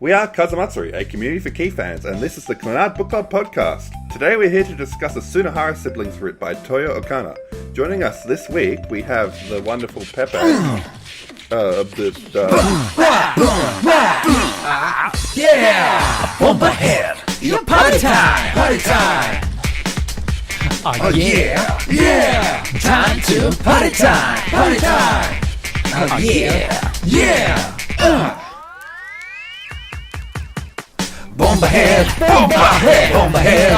We are Kazumatsuri, a community for key fans, and this is the CLANNAD Bookclub podcast. Today we're here to discuss the Sunohara siblings route by Toyo Okana. Joining us this week, we have the wonderful Pepe Yeah! Bomba head! Your party time! Party time! Oh yeah! Yeah! Time to party time! Party time! Oh yeah! Yeah! Bomba head! Bomba head! Bomba head!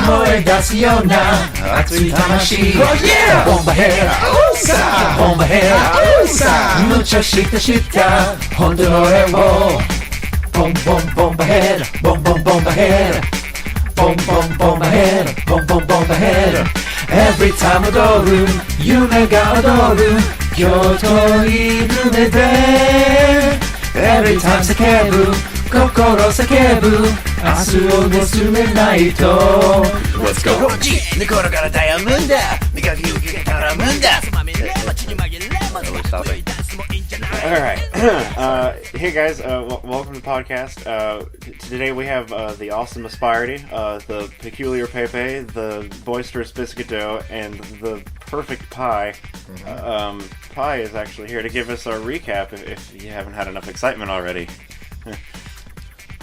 燃え出すような熱い魂 Oh yeah! ボンバヘッドボンバヘッド無茶した本当の俺をボンボンボンバヘッドボンボンボンバヘッドボンボンボンバヘッドボンボンボンバヘッド Every time 踊る夢が踊る今日と夢で Every time 叫ぶ心叫ぶ明日を盗めないと Let's go! 心から悩むんだ磨き受け絡むんだ Alright, hey guys, welcome to the podcast. Today we have the awesome Aspirity, the peculiar Pepe, the boisterous Biscuit Dough, and the perfect Pie. Pie is actually here to give us our recap if you haven't had enough excitement already.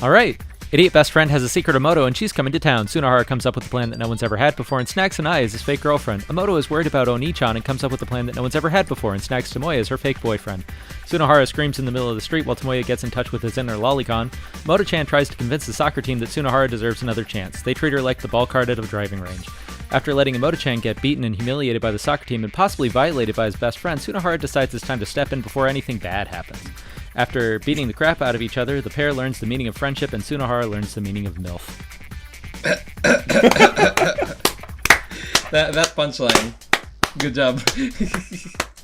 Alright, Idiot Best Friend has a secret Emoto and she's coming to town. Sunohara comes up with a plan that no one's ever had before and snags Sanae as his fake girlfriend. Emoto is worried about Oni-chan and comes up with a plan that no one's ever had before and snags Tomoya as her fake boyfriend. Sunohara screams in the middle of the street while Tomoya gets in touch with his inner lolicon. Emoto-chan tries to convince the soccer team that Sunohara deserves another chance. They treat her like the ball card at a driving range. After letting Emoto-chan get beaten and humiliated by the soccer team and possibly violated by his best friend, Sunohara decides it's time to step in before anything bad happens. After beating the crap out of each other, the pair learns the meaning of friendship and Sunohara learns the meaning of MILF. that punchline. Good job.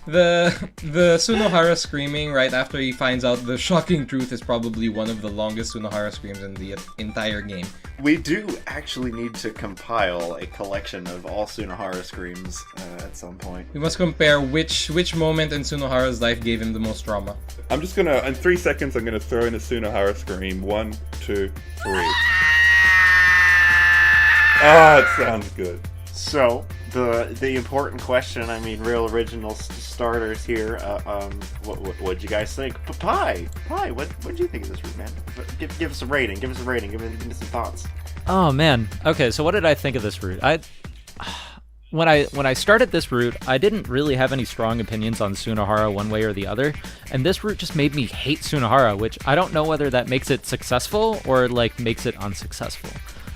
The Sunohara screaming right after he finds out the shocking truth is probably one of the longest Sunohara screams in the entire game. We do actually need to compile a collection of all Sunohara screams at some point. We must compare which moment in Sunohara's life gave him the most trauma. I'm just gonna, in 3 seconds, I'm gonna throw in a Sunohara scream. 1, 2, 3. Ah, it sounds good. So, the important question, I mean, real original starters here, what'd you guys think? Pie, what'd you think of this route, man? Give us a rating, give me some thoughts. Oh man, okay, so what did I think of this route? When I started this route, I didn't really have any strong opinions on Sunohara one way or the other, and this route just made me hate Sunohara, which I don't know whether that makes it successful or like makes it unsuccessful.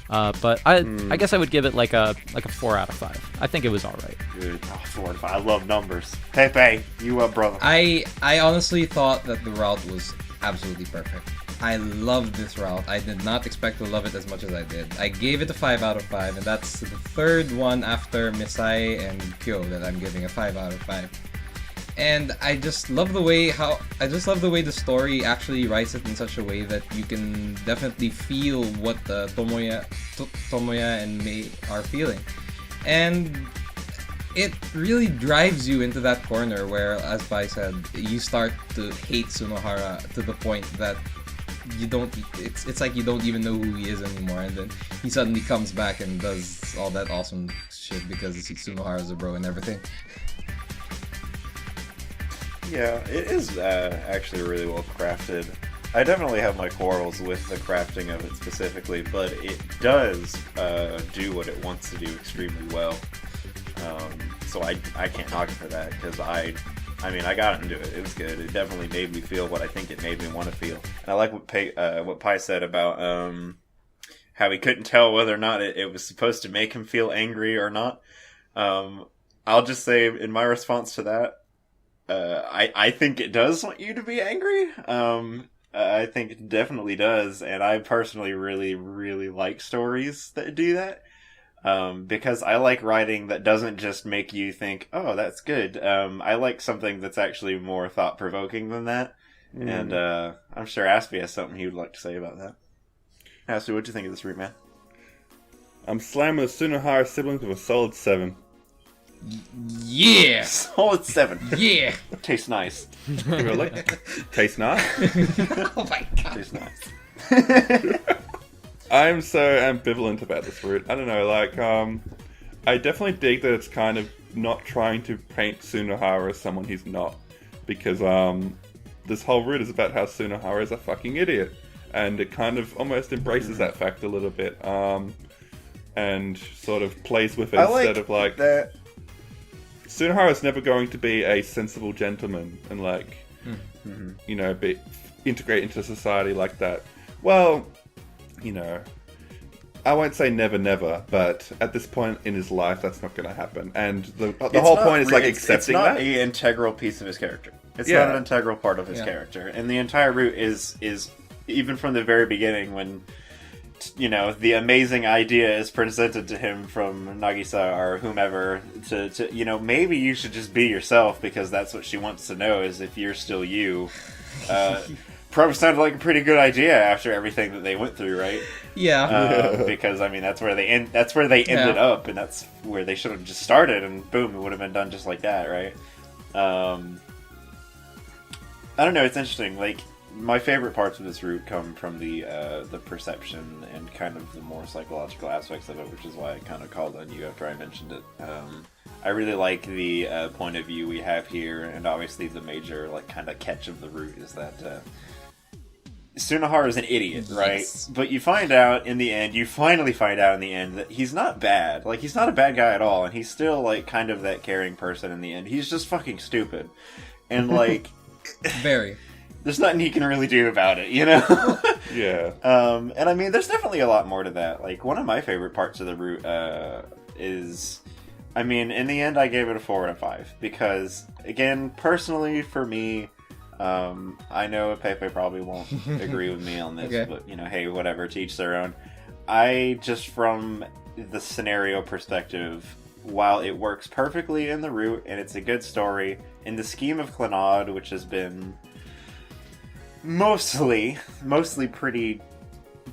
But I guess I would give it like a 4 out of 5. I think it was all right. Dude, 4 out of 5. I love numbers. Pepe, you up, brother? I honestly thought that the route was absolutely perfect. I loved this route. I did not expect to love it as much as I did. I gave it a 5 out of 5, and that's the third one after Misai and Kyo that I'm giving a 5 out of 5. And I just love the way the story actually writes it in such a way that you can definitely feel what Tomoya and Mei are feeling. And it really drives you into that corner where, as Pai said, you start to hate Sunohara to the point that it's like you don't even know who he is anymore, and then he suddenly comes back and does all that awesome shit because Sunohara's a bro and everything. Yeah, it is actually really well crafted. I definitely have my quarrels with the crafting of it specifically, but it does do what it wants to do extremely well. So I can't knock it for that, because I got into it. It was good. It definitely made me feel what I think it made me want to feel. And I like what Pai said about how he couldn't tell whether or not it was supposed to make him feel angry or not. I'll just say, in my response to that, I think it does want you to be angry. I think it definitely does, and I personally really, really like stories that do that. Because I like writing that doesn't just make you think, oh, that's good. I like something that's actually more thought-provoking than that. And I'm sure Aspie has something he would like to say about that. Aspie, what'd you think of this route, man? I'm slamming the Sunohara siblings with a solid 7. Yeah. Solid 7. Yeah. Tastes nice. Really? Tastes nice. Oh my god. Tastes nice. I'm so ambivalent about this route. I don't know, like, I definitely dig that it's kind of not trying to paint Sunohara as someone he's not. Because, this whole route is about how Sunohara is a fucking idiot. And it kind of almost embraces that fact a little bit. And sort of plays with it instead of, like... that. Sunohara is never going to be a sensible gentleman and, like, you know, integrate into society like that. Well, you know, I won't say never, but at this point in his life, that's not going to happen. And the whole point is, like, accepting that. It's not an integral piece of his character. It's Yeah. not an integral part of his character. And the entire route is even from the very beginning when, you know, the amazing idea is presented to him from Nagisa or whomever to you know, maybe you should just be yourself because that's what she wants to know is if you're still you. Probably sounded like a pretty good idea after everything that they went through, right? Yeah. Because I mean that's where they ended up, and that's where they should have just started, and boom, it would have been done just like that, right? I don't know. It's interesting. Like my favorite parts of this route come from the perception and kind of the more psychological aspects of it, which is why I kind of called on you after I mentioned it. I really like the point of view we have here, and obviously the major like kind of catch of the route is that Sunohara is an idiot, right? Yes. But you find out in the end, you finally find out in the end that he's not bad. Like he's not a bad guy at all, and he's still like kind of that caring person in the end. He's just fucking stupid, and like Very. there's nothing he can really do about it, you know? Yeah. And I mean, there's definitely a lot more to that. Like, one of my favorite parts of the route is... I mean, in the end, I gave it a 4 out of 5. Because, again, personally, for me, I know Pepe probably won't agree with me on this, Okay. but, you know, hey, whatever, to each their own. I, just from the scenario perspective, while it works perfectly in the route, and it's a good story, in the scheme of CLANNAD, which has been... mostly pretty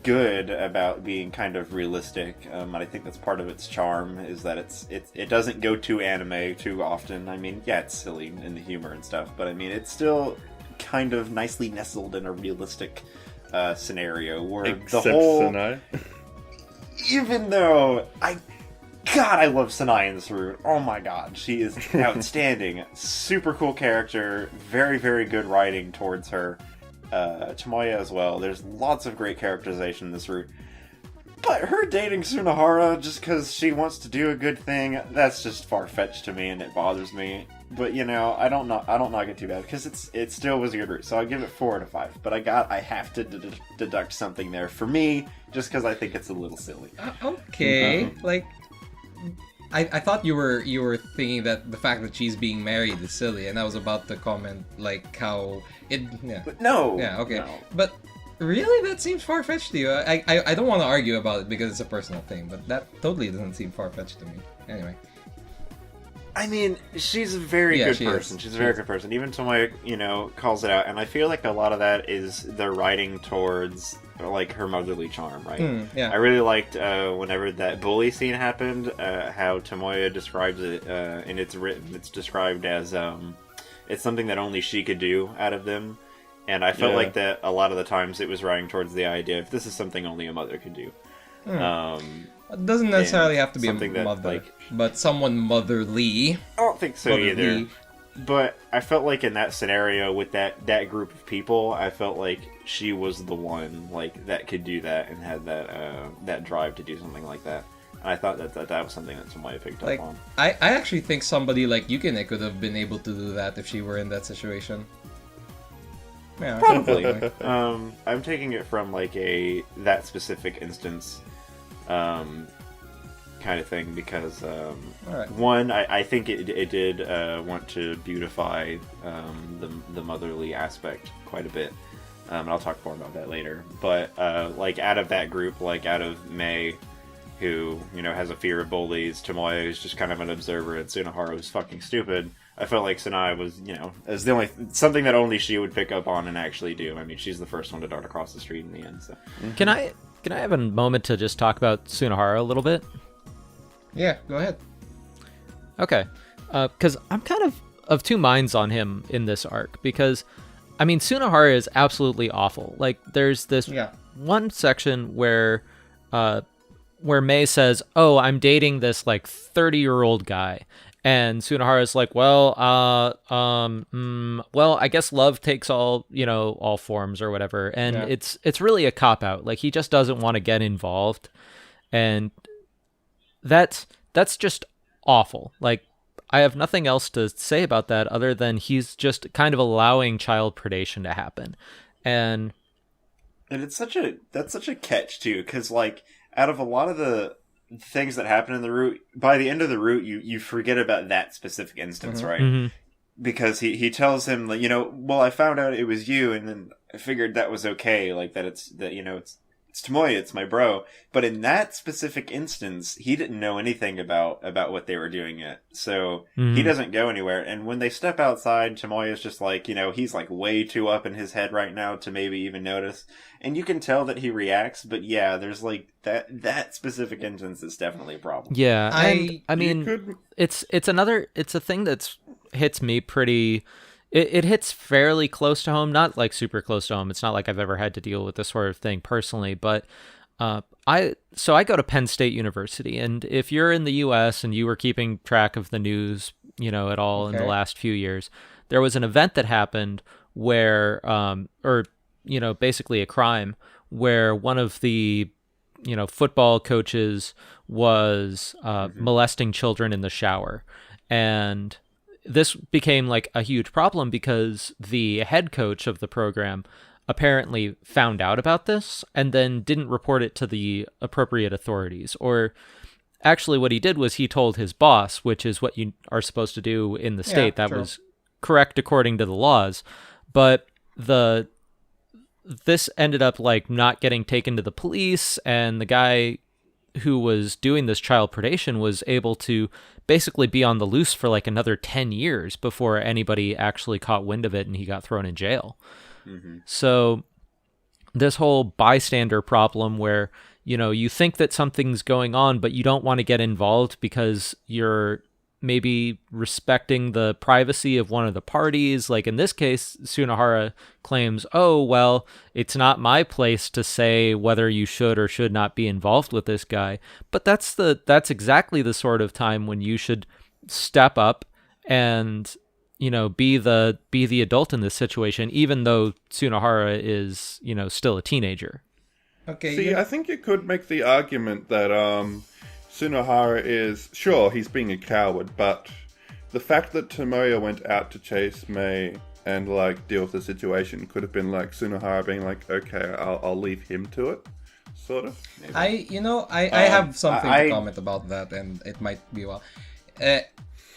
good about being kind of realistic, and I think that's part of its charm is that it doesn't go too anime too often. I mean, yeah, it's silly in the humor and stuff, but I mean, it's still kind of nicely nestled in a realistic scenario where Except the whole Sanae. even though I love Sanae in this route. Oh my god, she is outstanding. Super cool character, very, very good writing towards her. Tomoya as well. There's lots of great characterization in this route. But her dating Sunohara just because she wants to do a good thing, that's just far-fetched to me and it bothers me. But you know, I don't knock it too bad because it still was a good route. So I'll give it 4 out of 5. But I have to deduct something there for me just because I think it's a little silly. Okay. Like, I thought you were thinking that the fact that she's being married is silly, and I was about to comment like how it. Yeah. But no. Yeah. Okay. No. But really, that seems far fetched to you. I don't want to argue about it because it's a personal thing, but that totally doesn't seem far fetched to me. Anyway. I mean, she's a very Yeah, good she person. is. She's a very good person. Even Tomoya, you know, calls it out, and I feel like a lot of that is the writing towards like her motherly charm, right? Yeah. I really liked whenever that bully scene happened, how Tomoya describes it, and it's written. It's described as it's something that only she could do out of them, and I felt Yeah. like that a lot of the times it was writing towards the idea of this is something only a mother could do. It doesn't necessarily have to be a something that, mother, like- but someone motherly. I don't think so Motherly. either. But I felt like in that scenario with that group of people, I felt like she was the one like that could do that and had that drive to do something like that. And I thought that was something that somebody picked Like, up on. I actually think somebody like Yukine could have been able to do that if she were in that situation. Yeah, Probably. I'm taking it from like that specific instance kind of thing because Alright. one, I think it did want to beautify the motherly aspect quite a bit. And I'll talk more about that later. But like out of that group, like out of Mei, who you know has a fear of bullies, Tomoya who's just kind of an observer, and Sunohara who's fucking stupid. I felt like Sanae was, you know, as the only something that only she would pick up on and actually do. I mean, she's the first one to dart across the street in the end. So Can I have a moment to just talk about Sunohara a little bit? Yeah, go ahead. Okay. Because I'm kind of two minds on him in this arc. Because, I mean, Sunohara is absolutely awful. Like, there's this one section where Mei says, "Oh, I'm dating this like 30-year-old guy," and Sunohara's like, "Well, well, I guess love takes all forms or whatever," and it's really a cop out. Like, he just doesn't want to get involved, and that's just awful. Like, I have nothing else to say about that other than he's just kind of allowing child predation to happen, and it's such a catch too, because like out of a lot of the things that happen in the route, by the end of the route, you forget about that specific instance, right? Mm-hmm. Because he tells him, like, well, I found out it was you, and then I figured that was okay, like it's Tomoya, it's my bro. But in that specific instance, he didn't know anything about what they were doing yet. So he doesn't go anywhere. And when they step outside, Tomoya's just like, he's like way too up in his head right now to maybe even notice. And you can tell that he reacts, but yeah, there's like that specific instance is definitely a problem. Yeah, I mean, it's a thing that's hits me pretty. It hits fairly close to home, not like super close to home. It's not like I've ever had to deal with this sort of thing personally, but I go to Penn State University, and if you're in the U.S. and you were keeping track of the news, at all in the last few years, there was an event that happened where, basically a crime where one of the, football coaches was molesting children in the shower, and this became like a huge problem because the head coach of the program apparently found out about this and then didn't report it to the appropriate authorities. Or actually what he did was he told his boss, which is what you are supposed to do in the state. That was correct according to the laws. But this ended up like not getting taken to the police, and the guy who was doing this child predation was able to basically be on the loose for like another 10 years before anybody actually caught wind of it and he got thrown in jail. Mm-hmm. So this whole bystander problem where, you think that something's going on, but you don't want to get involved because you're maybe respecting the privacy of one of the parties. Like in this case, Sunohara claims, "Oh, well, it's not my place to say whether you should or should not be involved with this guy." But that's exactly the sort of time when you should step up and, be the adult in this situation, even though Sunohara is, still a teenager. Okay. See, I think you could make the argument that Sunohara is, sure, he's being a coward, but the fact that Tomoya went out to chase Mei and like deal with the situation could have been like Sunohara being like, okay, I'll leave him to it, sort of. Maybe. I have something to comment about that, and it might be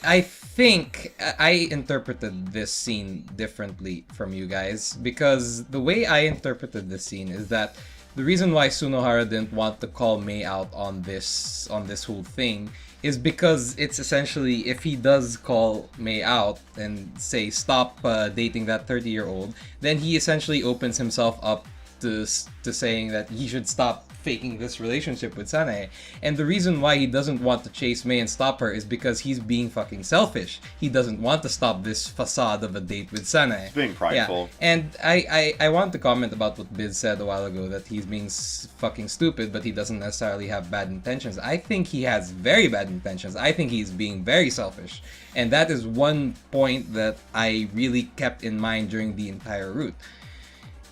I think I interpreted this scene differently from you guys, because the way I interpreted this scene is that the reason why Sunohara didn't want to call Mei out on this whole thing is because it's essentially, if he does call Mei out and say stop dating that 30-year-old, then he essentially opens himself up to saying that he should stop faking this relationship with Sanae. And the reason why he doesn't want to chase Mei and stop her is because he's being fucking selfish. He doesn't want to stop this facade of a date with Sanae. He's being prideful. Yeah. And I want to comment about what Biz said a while ago, that he's being fucking stupid, but he doesn't necessarily have bad intentions. I think he has very bad intentions. I think he's being very selfish. And that is one point that I really kept in mind during the entire route.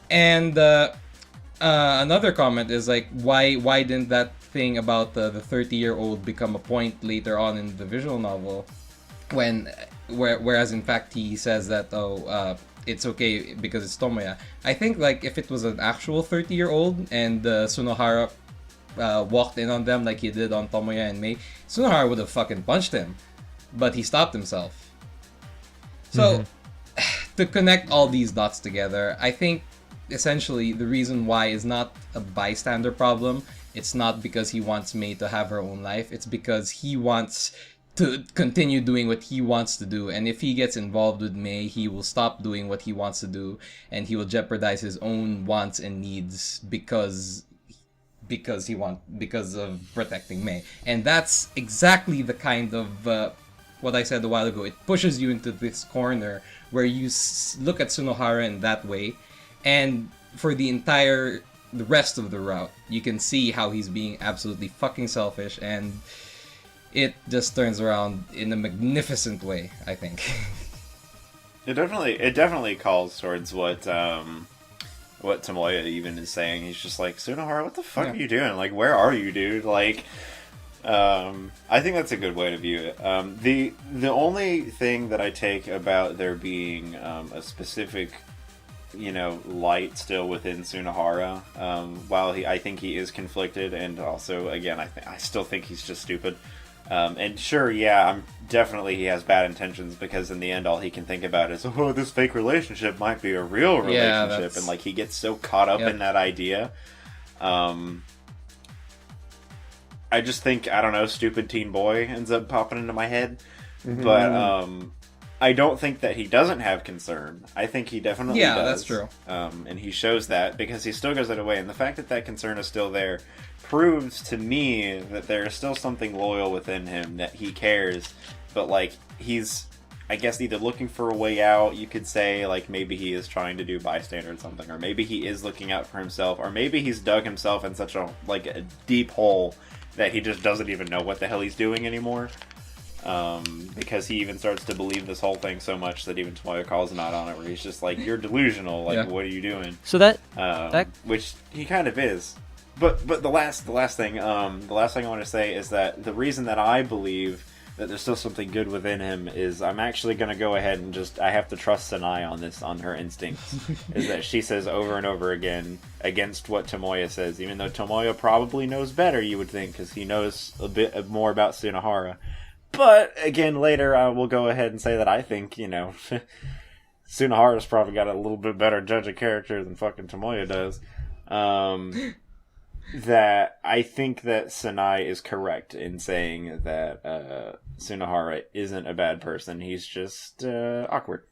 And another comment is like, why didn't that thing about the 30-year-old become a point later on in the visual novel, whereas in fact he says that it's okay because it's Tomoya. I think like if it was an actual 30-year-old and Sunohara walked in on them like he did on Tomoya and Mei, Sunohara would have fucking punched him, but he stopped himself. So to connect all these dots together, I think essentially the reason why is not a bystander problem. It's not because he wants Mei to have her own life. It's because he wants to continue doing what he wants to do. And if he gets involved with Mei, he will stop doing what he wants to do, and he will jeopardize his own wants and needs because of protecting Mei. And that's exactly the kind of what I said a while ago, it pushes you into this corner where you look at Sunohara in that way, and for the rest of the route, you can see how he's being absolutely fucking selfish, and it just turns around in a magnificent way, I think. It definitely calls towards what Tomoya even is saying. He's just like, Sunohara, what the fuck are you doing? Like, where are you, dude? Like, I think that's a good way to view it. The only thing that I take about there being a specific, light still within Sunohara, while I think he is conflicted, and also, again, I still think he's just stupid. And sure, yeah, he has bad intentions, because in the end all he can think about is, oh, this fake relationship might be a real relationship, and like he gets so caught up in that idea. I just think, I don't know, stupid teen boy ends up popping into my head. But I don't think that he doesn't have concern. I think he definitely does. Yeah, that's true. And he shows that because he still goes out of way. And the fact that concern is still there proves to me that there is still something loyal within him, that he cares. But, like, he's, I guess, either looking for a way out, you could say, like, maybe he is trying to do Bystander or something. Or maybe he is looking out for himself. Or maybe he's dug himself in such a deep hole that he just doesn't even know what the hell he's doing anymore. Because he even starts to believe this whole thing so much that even Tomoya calls him out on it, where he's just like, you're delusional, like, what are you doing? So that which he kind of is. But the last thing I want to say is that the reason that I believe that there's still something good within him is I'm actually going to go ahead and I have to trust Sanae on this, on her instincts. Is that she says over and over again against what Tomoya says, even though Tomoya probably knows better, you would think, because he knows a bit more about Sunohara. But, again, later I will go ahead and say that I think, Sunohara's probably got a little bit better judge of character than fucking Tomoya does. That I think that Sanae is correct in saying that Sunohara isn't a bad person. He's just awkward.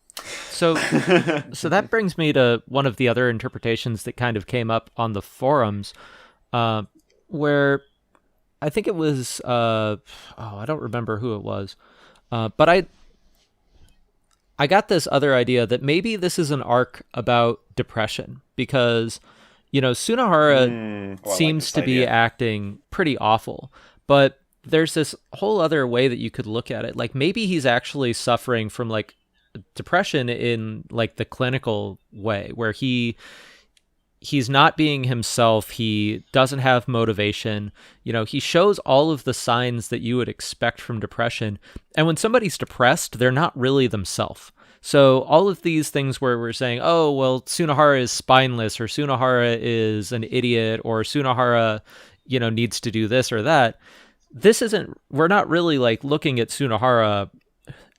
So that brings me to one of the other interpretations that kind of came up on the forums, where I think it was, I don't remember who it was, but I got this other idea that maybe this is an arc about depression, because, Sunohara seems to be acting pretty awful, but there's this whole other way that you could look at it. Like, maybe he's actually suffering from, like, depression in, like, the clinical way, where he's not being himself. He doesn't have motivation. He shows all of the signs that you would expect from depression. And when somebody's depressed, they're not really themselves. So all of these things where we're saying, oh, well, Sunohara is spineless, or Sunohara is an idiot, or Sunohara, needs to do this or that. We're not really, like, looking at Sunohara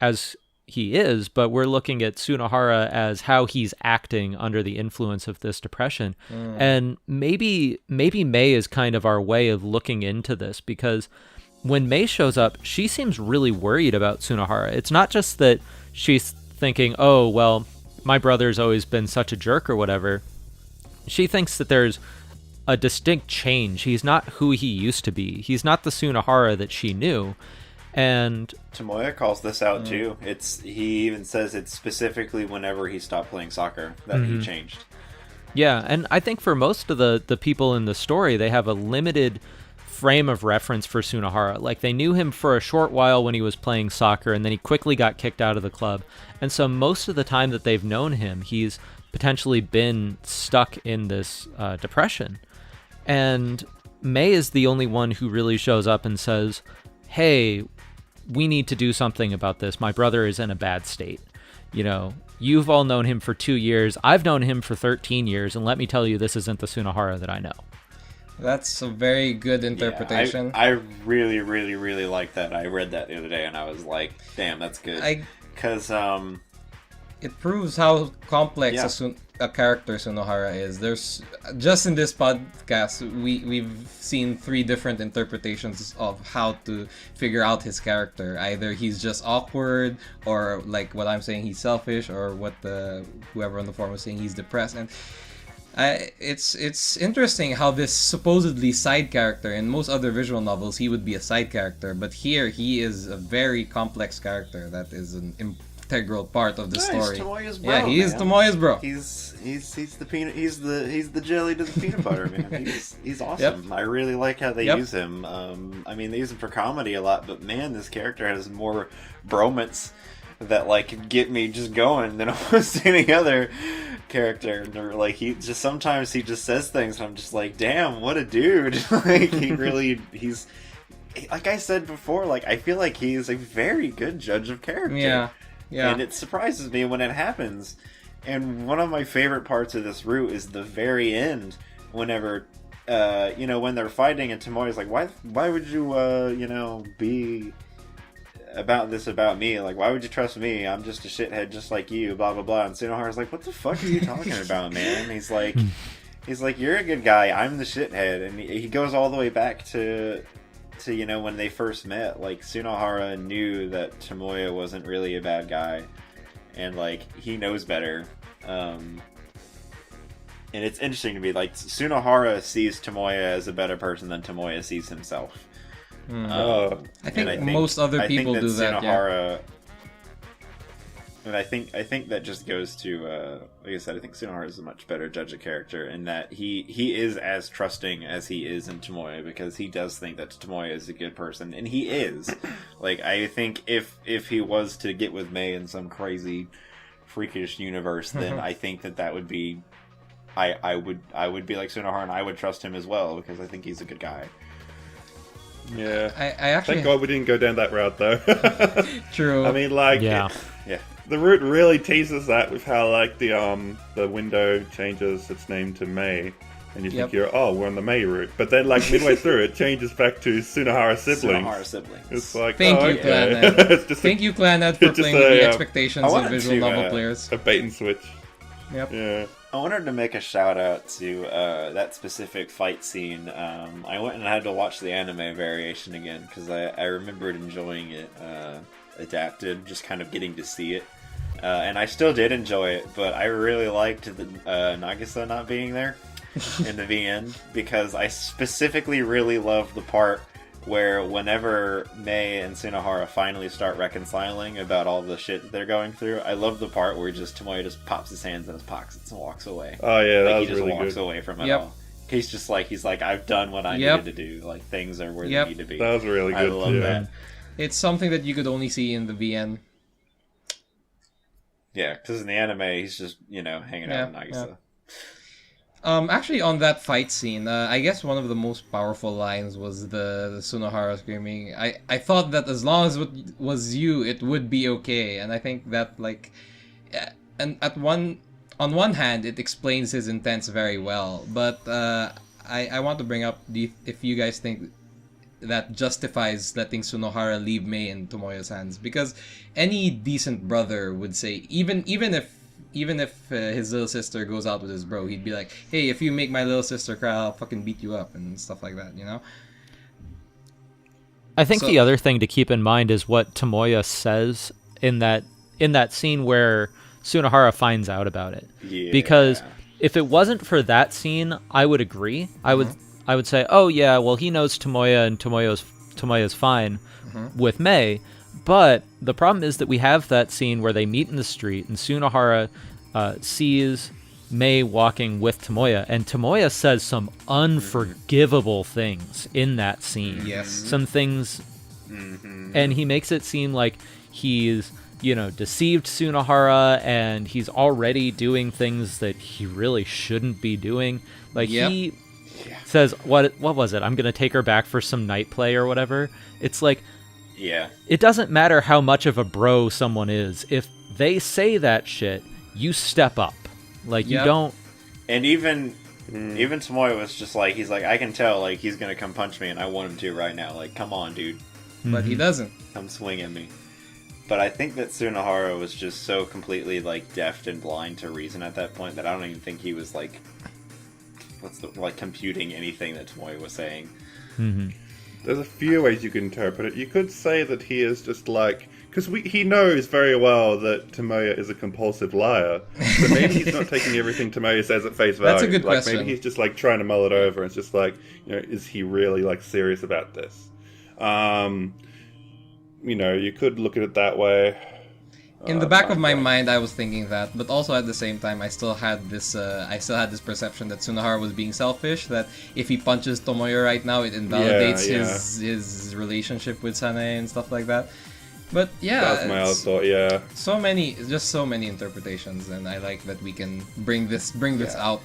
as he is, but we're looking at Sunohara as how he's acting under the influence of this depression. And maybe Mei is kind of our way of looking into this, because when Mei shows up, she seems really worried about Sunohara. It's not just that she's thinking, oh, well, my brother's always been such a jerk or whatever. She thinks that there's a distinct change. He's not who he used to be. He's not the Sunohara that she knew. And Tomoya calls this out too. He even says it's specifically whenever he stopped playing soccer that he changed. Yeah, and I think for most of the people in the story, they have a limited frame of reference for Sunohara. Like, they knew him for a short while when he was playing soccer, and then he quickly got kicked out of the club. And so most of the time that they've known him, he's potentially been stuck in this depression. And Mei is the only one who really shows up and says, hey, we need to do something about this. My brother is in a bad state. You've all known him for 2 years. I've known him for 13 years, and let me tell you, this isn't the Sunohara that I know. That's a very good interpretation. Yeah, I really, really, really like that. I read that the other day, and I was like, damn, that's good. Because it proves how complex a character Sunohara is. There's just in this podcast, we've seen 3 different interpretations of how to figure out his character. Either he's just awkward, or like what I'm saying, he's selfish, or what whoever on the forum was saying, he's depressed. And It's interesting how this supposedly side character, in most other visual novels he would be a side character, but here he is a very complex character that is an integral part of the story. He's Tomoya's bro, yeah, he is man. Tomoya's bro. He's the peanut. He's the jelly to the peanut butter, man. He's awesome. Yep. I really like how they Yep. use him. I mean, they use him for comedy a lot, but man, this character has more bromance that like get me just going than almost any other character. Or, like sometimes he just says things, and I'm just like, damn, what a dude! Like he's like I said before. Like I feel like he is a very good judge of character. Yeah. Yeah. And it surprises me when it happens. And one of my favorite parts of this route is the very end, whenever, when they're fighting and Tomoya's like, why would you, be about this about me? Like, why would you trust me? I'm just a shithead just like you, blah, blah, blah. And Sunohara's like, what the fuck are you talking about, man? He's like, you're a good guy, I'm the shithead. And he goes all the way back to when they first met. Like, Sunohara knew that Tomoya wasn't really a bad guy, and like he knows better. And it's interesting to me, like Sunohara sees Tomoya as a better person than Tomoya sees himself. Oh, I think most other people do that. Yeah. Sunohara, and I think that just goes to, like I said, I think Sunohara is a much better judge of character in that he is as trusting as he is in Tomoya, because he does think that Tomoya is a good person, and he is. Like, I think if he was to get with Mei in some crazy, freakish universe, then I think that would be, I would be like Sunohara, and I would trust him as well, because I think he's a good guy. yeah. I actually Thank God we didn't go down that route, though. true. I mean, like, Yeah. Yeah. the route really teases that with how, like, the window changes its name to May, and you think Yep. we're on the May route. But then, like, midway through, it changes back to Sunohara siblings. Sunohara siblings. It's like, Thank you, okay. CLANNAD. It's just Thank you, CLANNAD, for it's just playing with the a, expectations I of wanted visual to, novel players. a bait and switch. Yep. Yeah. I wanted to make a shout out to that specific fight scene. I went and had to watch the anime variation again, because I remembered enjoying it adapted, just kind of getting to see it. And I still did enjoy it, but I really liked the Nagisa not being there in the VN, because I specifically really love the part where whenever Mei and Sunohara finally start reconciling about all the shit that they're going through, I love the part where Tomoya just pops his hands in his pockets and walks away. Oh yeah, that Like, was he just really walks good. away from it Yep. all. He's like, I've done what I Yep. needed to do. Like, things are where Yep. they need to be. That was really I good. love yeah. that. It's something that you could only see in the VN. Yeah, because in the anime, he's just, hanging out with Nagisa. Actually, on that fight scene, I guess one of the most powerful lines was the Sunohara screaming, I thought that as long as it was you, it would be okay. And I think that, like, and on one hand, it explains his intents very well. But I want to bring up if you guys think that justifies letting Sunohara leave Mei in Tomoya's hands, because any decent brother would say, even if his little sister goes out with his bro, he'd be like, hey, if you make my little sister cry, I'll fucking beat you up and stuff like that, you know? I think So- the other thing to keep in mind is what Tomoya says in that scene where Sunohara finds out about it. Yeah. Because if it wasn't for that scene, I would agree. I would say, oh yeah, well, he knows Tomoya and Tomoya's fine with Mei. But the problem is that we have that scene where they meet in the street and Sunohara sees Mei walking with Tomoya, and Tomoya says some unforgivable things in that scene. Yes. Some things, and he makes it seem like he's, deceived Sunohara, and he's already doing things that he really shouldn't be doing. Like, Yep. he says, what was it? I'm going to take her back for some night play or whatever. It's like, Yeah. it doesn't matter how much of a bro someone is. If they say that shit, you step up. Like, you Yep. don't... And even Tomoya was just like, he's like, I can tell, like, he's gonna come punch me, and I want him to right now. Like, come on, dude. But he doesn't. Come swing at me. But I think that Sunohara was just so completely, like, deaf and blind to reason at that point that I don't even think he was, like, computing anything that Tomoya was saying. There's a few ways you could interpret it. You could say that he is just like, because he knows very well that Tomoya is a compulsive liar. So maybe he's not taking everything Tomoya says at face value. That's a good like, question. Maybe he's just like trying to mull it over. And it's just like, is he really like serious about this? You could look at it that way. In the back of my mind, I was thinking that, but also at the same time, I still had this perception that Sunohara was being selfish. That if he punches Tomoya right now, it invalidates his relationship with Sanae and stuff like that. But yeah, that's my other thought. Yeah, so many interpretations, and I like that we can bring this out.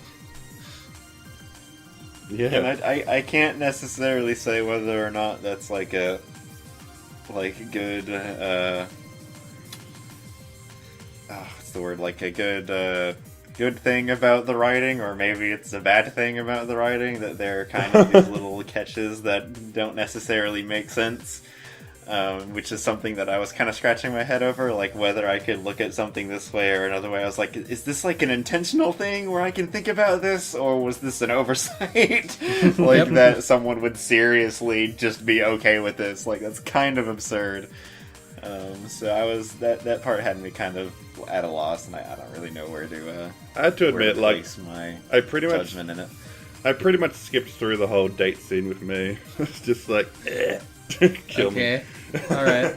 Yeah, and I can't necessarily say whether or not that's like a good what's the word, like a good thing about the writing, or maybe it's a bad thing about the writing, that there are kind of these little catches that don't necessarily make sense, which is something that I was kind of scratching my head over, like whether I could look at something this way or another way. I was like, is this like an intentional thing where I can think about this, or was this an oversight? Like that someone would seriously just be okay with this? Like, that's kind of absurd. So I was that part had me kind of at a loss, and I don't really know where to. I had to admit, like, my judgment in it. I pretty much skipped through the whole date scene with me. It's just like, kill me. Okay, all right.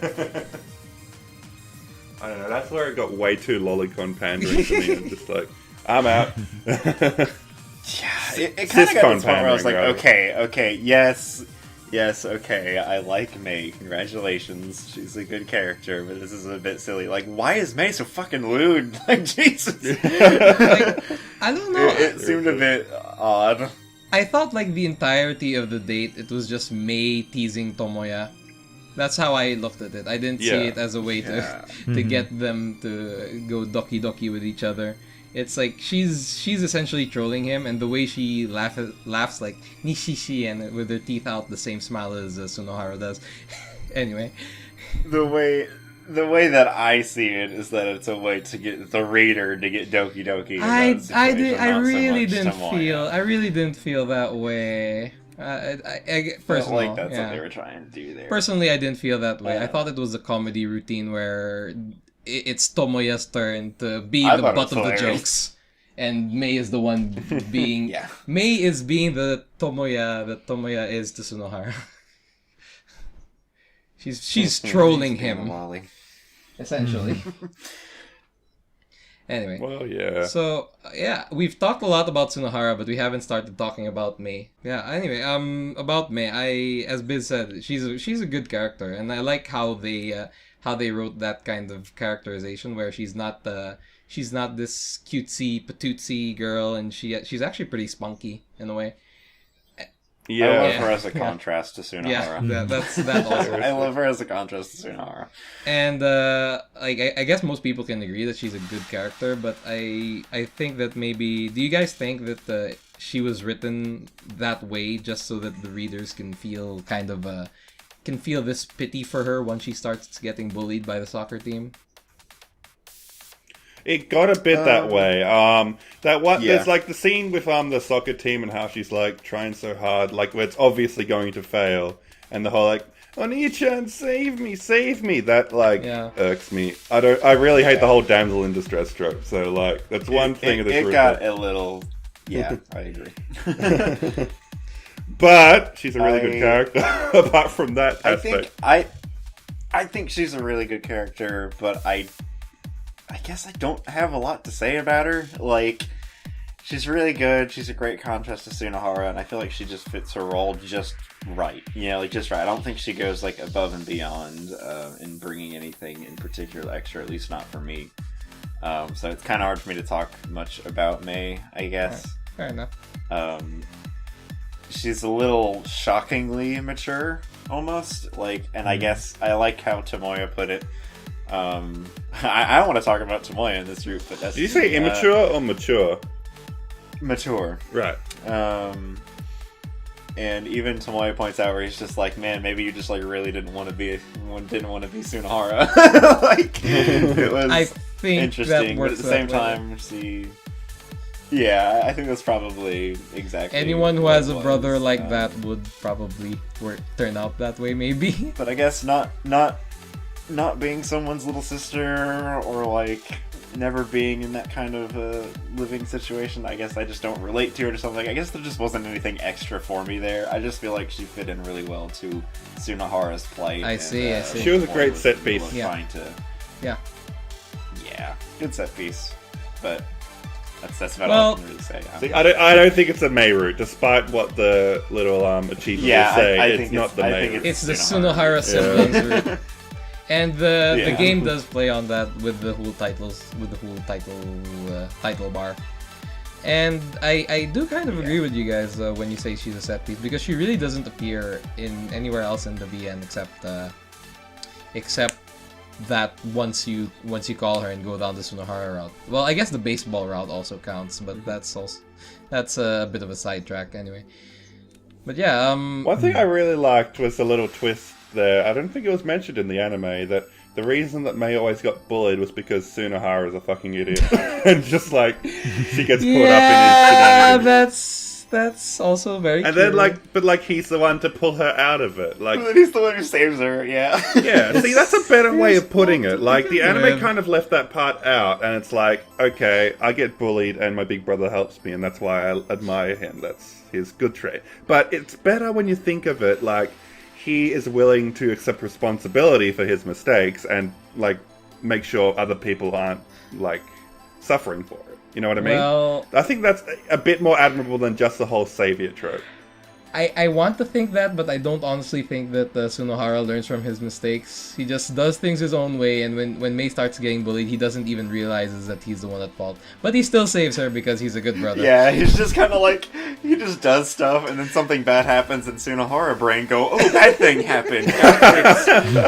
I don't know. That's where it got way too lolicon pandering to me. I'm just like, I'm out. Yeah, it kind of got to the point where I was like, okay, yes, okay, I like Mei. Congratulations, she's a good character, but this is a bit silly. Like, why is Mei so fucking lewd? Like, Jesus. Like, I don't know. It seemed a bit odd. I thought like the entirety of the date, it was just Mei teasing Tomoya. That's how I looked at it. I didn't see it as a way to get them to go doki doki with each other. It's like she's essentially trolling him, and the way she laughs like nishishi and with her teeth out, the same smile as Sunohara does. Anyway, the way that I see it is that it's a way to get the reader to get doki doki. I really didn't feel that way. Personally, like that's what they were trying to do there. Personally, I didn't feel that way. I thought it was a comedy routine where it's Tomoya's turn to be the butt of the jokes, and Mei is the one being Mei is being the Tomoya that Tomoya is to Sunohara. she's trolling him, essentially. Anyway. Well, yeah. So, yeah, we've talked a lot about Sunohara, but we haven't started talking about Mei. Yeah, anyway, about Mei, as Biz said, she's a good character, and I like how they wrote that kind of characterization where she's not this cutesy patootsy girl, and she's actually pretty spunky in a way. Yeah, I love her as a contrast to Sunohara. Yeah, that also. I love her as a contrast to Sunohara. And I guess most people can agree that she's a good character, but I think that maybe, do you guys think that she was written that way just so that the readers can feel can feel this pity for her once she starts getting bullied by the soccer team? It got a bit that way. There's like the scene with the soccer team and how she's like trying so hard, like where it's obviously going to fail, and the whole like, Oni-chan, save me. That like irks me. I really hate the whole damsel in distress trope. So like that's one thing of this. It got a little. Yeah, I agree. But she's a really good character. Apart from that aspect, I think she's a really good character, but I guess I don't have a lot to say about her. Like, she's really good. She's a great contrast to Sunohara, and I feel like she just fits her role just right. You know, like just right. I don't think she goes like above and beyond in bringing anything in particular extra, at least not for me. So it's kind of hard for me to talk much about Mei, I guess. Fair enough. She's a little shockingly mature, almost. Like, and I guess I like how Tomoya put it. I don't want to talk about Tomoya in this group, but that's... Did you say immature or mature? Mature. Right. And even Tomoya points out where he's just like, man, maybe you just like really didn't want to be Sunohara. Like, it was I think interesting, but at the same time, I think that's probably exactly. Anyone who has a brother like that would probably turn out that way, maybe. But I guess not not being someone's little sister or like never being in that kind of living situation. I guess I just don't relate to it or something. I guess there just wasn't anything extra for me there. I just feel like she fit in really well to Sunohara's plight. I see. She was a great set piece. Yeah. Yeah, good set piece, but that's about all I can really say. See, I don't think it's a Mei route, despite what the little achievement will say. I it's think not the Mei route. It's the Sunohara siblings route. And the game does play on that with the whole title bar. And I do kind of agree with you guys when you say she's a set piece, because she really doesn't appear in anywhere else in the VN except that once you call her and go down the Sunohara route. Well, I guess the baseball route also counts, but that's a bit of a sidetrack anyway. But yeah, one thing I really liked was the little twist there. I don't think it was mentioned in the anime that the reason that Mei always got bullied was because Sunohara is a fucking idiot, and just like she gets caught up in his shenanigans. That's also very. And true. then but he's the one to pull her out of it. Like He's the one who saves her. Yeah. Yeah, see, that's a better way of putting it. Like, the anime kind of left that part out, and it's like, okay, I get bullied, and my big brother helps me, and that's why I admire him. That's his good trait. But it's better when you think of it, like, he is willing to accept responsibility for his mistakes, and, like, make sure other people aren't, like, suffering for it. You know what I mean? Well, I think that's a bit more admirable than just the whole savior trope. I want to think that, but I don't honestly think that Sunohara learns from his mistakes. He just does things his own way, and when Mei starts getting bullied, he doesn't even realize that he's the one at fault. But he still saves her because he's a good brother. Yeah, he's just kind of like, he just does stuff, and then something bad happens, and Sunohara brain go, oh, bad thing happened.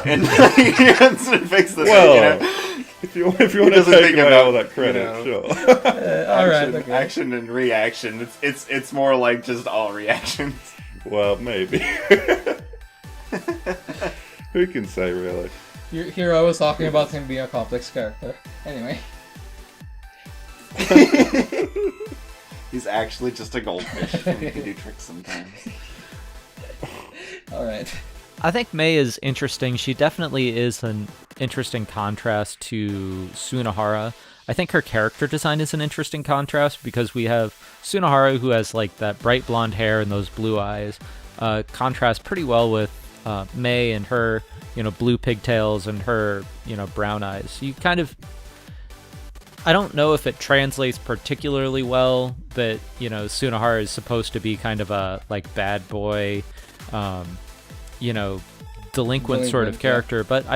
And he ends and fixes the thing, you know? If you want to take away all that credit, sure. Alright, okay. Action and reaction. It's more like just all reactions. Well, maybe. Who can say, really? Here I was talking about him being a complex character. Anyway. He's actually just a goldfish. And he can do tricks sometimes. Alright. I think Mei is interesting. She definitely is an interesting contrast to Sunohara. I think her character design is an interesting contrast because we have Sunohara, who has like that bright blonde hair and those blue eyes, contrast pretty well with Mei and her, blue pigtails and her, brown eyes. You kind of, I don't know if it translates particularly well that, Sunohara is supposed to be kind of a like bad boy, delinquent sort of character, but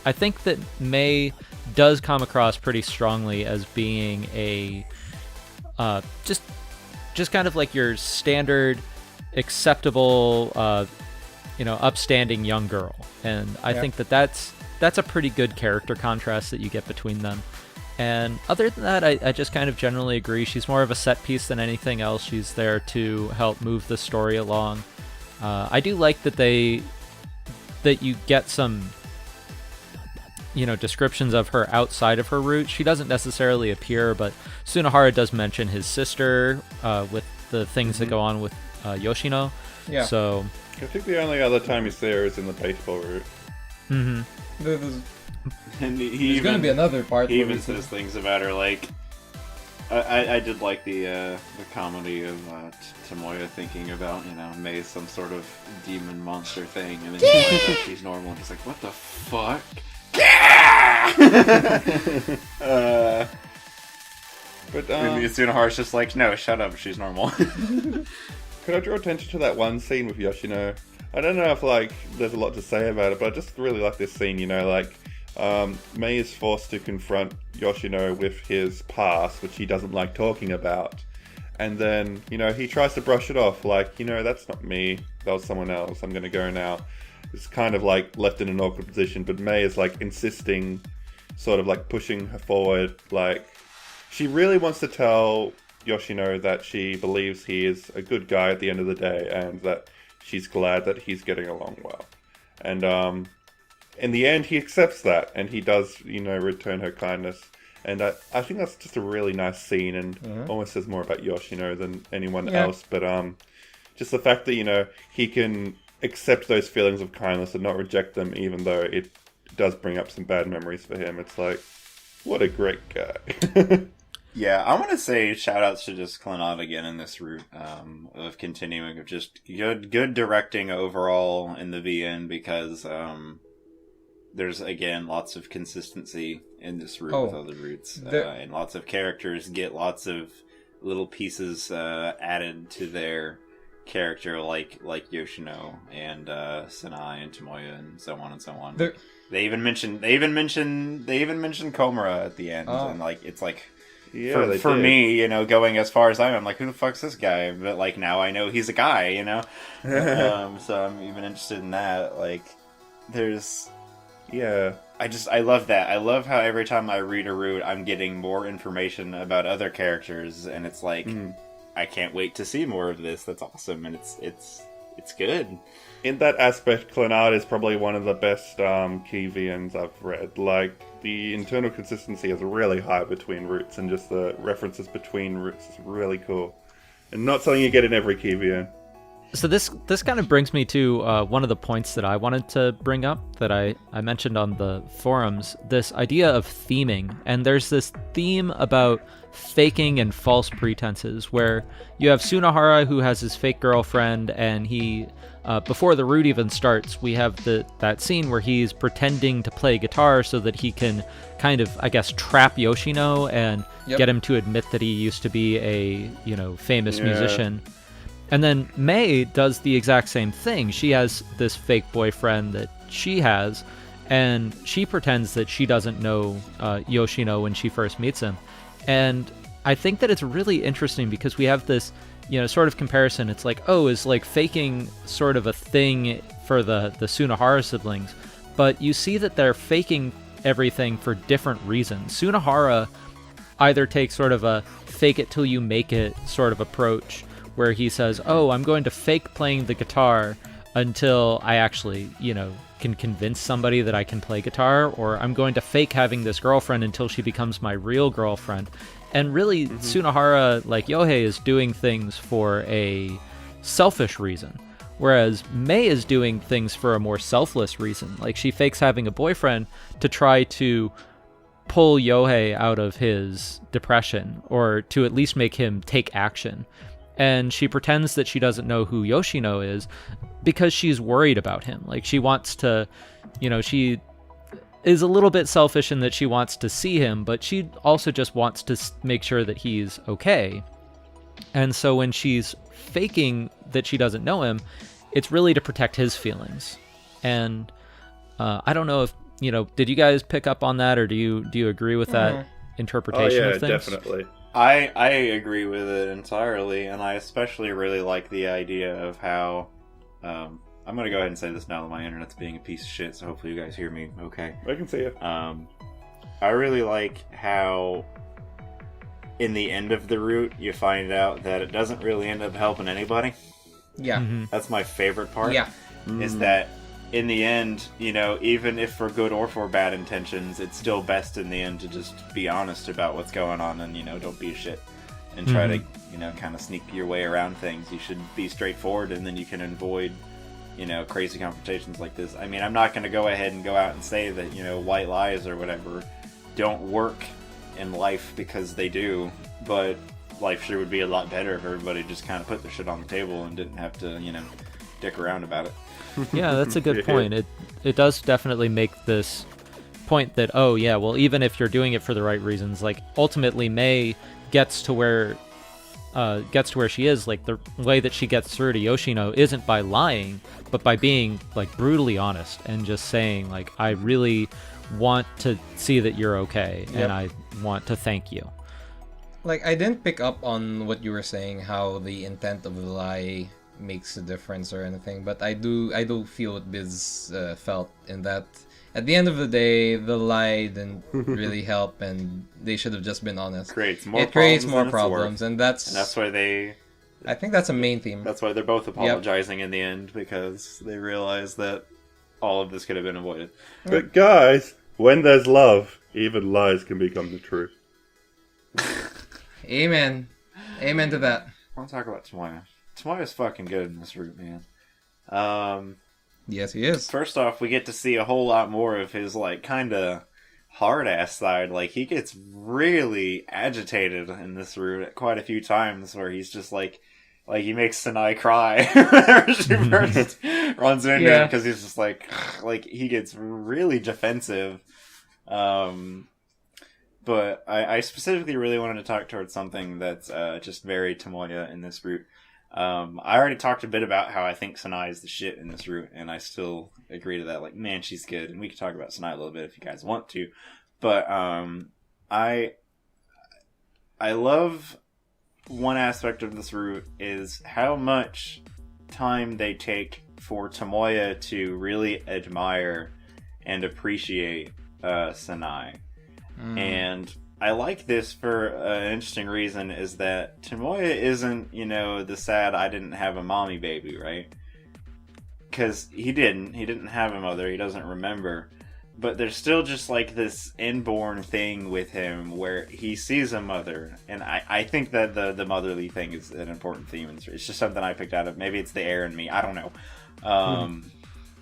I think that Mei does come across pretty strongly as being a just kind of like your standard acceptable upstanding young girl, and I think that's a pretty good character contrast that you get between them. And other than that, I just kind of generally agree. She's more of a set piece than anything else. She's there to help move the story along. I do like that you get some descriptions of her outside of her route. She doesn't necessarily appear, but Sunohara does mention his sister with the things that go on with Yoshino. Yeah. So I think the only other time he's there is in the baseball route. Mm-hmm. And there's going to be another part. He even says things about her, like I did like the comedy of Tomoya thinking about Mei some sort of demon monster thing, and then she finds out she's normal, and he's like, what the fuck? But and Sunohara's just like, no, shut up, she's normal. Could I draw attention to that one scene with Yoshino? I don't know if there's a lot to say about it, but I just really like this scene. Mei is forced to confront Yoshino with his past, which he doesn't like talking about, and then he tries to brush it off, that's not me, that was someone else, I'm gonna go now. It's kind of left in an awkward position, but Mei is insisting, sort of pushing her forward, she really wants to tell Yoshino that she believes he is a good guy at the end of the day, and that she's glad that he's getting along well. And in the end, he accepts that, and he does, return her kindness. And I think that's just a really nice scene, and almost says more about Yoshino than anyone else. But just the fact that, he can accept those feelings of kindness and not reject them, even though it does bring up some bad memories for him. It's like, what a great guy. Yeah, I want to say shout-outs to just CLANNAD again in this route of continuing of just good directing overall in the VN because there's, again, lots of consistency in this route with other routes. And lots of characters get lots of little pieces added to their character like Yoshino and Sanae and Tomoya and so on and so on. They even mention Komura at the end, and like it's like for me, you know, going as far as I'm like, who the fuck's this guy? But like now I know he's a guy, you know. So I'm even interested in that. Like, there's I love that. I love how every time I read a route, I'm getting more information about other characters, and it's like I can't wait to see more of this. That's awesome, and it's good. In that aspect, CLANNAD is probably one of the best key VNs I've read. Like, the internal consistency is really high between routes, and just the references between routes is really cool. And not something you get in every key VN. So this kind of brings me to one of the points that I wanted to bring up that I mentioned on the forums, this idea of theming. And there's this theme about faking and false pretenses, where you have Sunohara, who has his fake girlfriend, and he, before the route even starts, we have that scene where he's pretending to play guitar so that he can kind of, I guess, trap Yoshino and get him to admit that he used to be a, you know, famous musician. And then Mei does the exact same thing. She has this fake boyfriend that she has, and she pretends that she doesn't know Yoshino when she first meets him. And I think that it's really interesting because we have this, you know, sort of comparison. It's like, oh, is like faking sort of a thing for the Sunohara siblings, but you see that they're faking everything for different reasons. Sunohara either takes sort of a fake it till you make it sort of approach, where he says, oh, I'm going to fake playing the guitar until I actually, you know, can convince somebody that I can play guitar, or I'm going to fake having this girlfriend until she becomes my real girlfriend. And really, Sunohara, like Yohei, is doing things for a selfish reason, whereas Mei is doing things for a more selfless reason. Like, she fakes having a boyfriend to try to pull Yohei out of his depression, or to at least make him take action. And she pretends that she doesn't know who Yoshino is because she's worried about him. Like, she wants to, you know, she is a little bit selfish in that she wants to see him, but she also just wants to make sure that he's okay. And so when she's faking that she doesn't know him, it's really to protect his feelings. And I don't know if, you know, did you guys pick up on that, or do you agree with that interpretation of things? Definitely. I agree with it entirely, and I especially really like the idea of how I'm going to go ahead and say this now that my internet's being a piece of shit, so hopefully you guys hear me okay. I can see it. I really like how in the end of the route you find out that it doesn't really end up helping anybody. Yeah. That's my favorite part. Yeah. Is that in the end, you know, even if for good or for bad intentions, it's still best in the end to just be honest about what's going on and, you know, don't be a shit. And try to, you know, kind of sneak your way around things. You should be straightforward, and then you can avoid, you know, crazy confrontations like this. I mean, I'm not going to go ahead and go out and say that, you know, white lies or whatever don't work in life, because they do. But life sure would be a lot better if everybody just kind of put their shit on the table and didn't have to, you know, dick around about it. Yeah, that's a good point. It does definitely make this point that, oh yeah, well, even if you're doing it for the right reasons, like ultimately Mei gets to where she is. Like, the way that she gets through to Yoshino isn't by lying, but by being like brutally honest and just saying, like, I really want to see that you're okay, and I want to thank you. Like, I didn't pick up on what you were saying, how the intent of the lie makes a difference or anything, but I do feel what Biz felt in that at the end of the day, the lie didn't really help, and they should have just been honest. It creates more problems, and that's why I think that's a main theme. That's why they're both apologizing in the end, because they realize that all of this could have been avoided. But guys, when there's love, even lies can become the truth. Amen to that. I want to talk about Tomoya. Tomoya's fucking good in this route, man. Yes, he is. First off, we get to see a whole lot more of his, like, kind of hard-ass side. Like, he gets really agitated in this route quite a few times, where he's just like he makes Sanae cry whenever she first runs into him, because he's just like, he gets really defensive. But I specifically really wanted to talk towards something that's just very Tomoya in this route. I already talked a bit about how I think Sanae is the shit in this route, and I still agree to that. Like, man, she's good, and we can talk about Sanae a little bit if you guys want to. But I love one aspect of this route is how much time they take for Tomoya to really admire and appreciate Sanae. And I like this for an interesting reason, is that Tomoya isn't, the sad I didn't have a mommy baby, right? Because he didn't have a mother, he doesn't remember. But there's still just like this inborn thing with him where he sees a mother. And I think that the motherly thing is an important theme. It's just something I picked out of. Maybe it's the air in me, I don't know.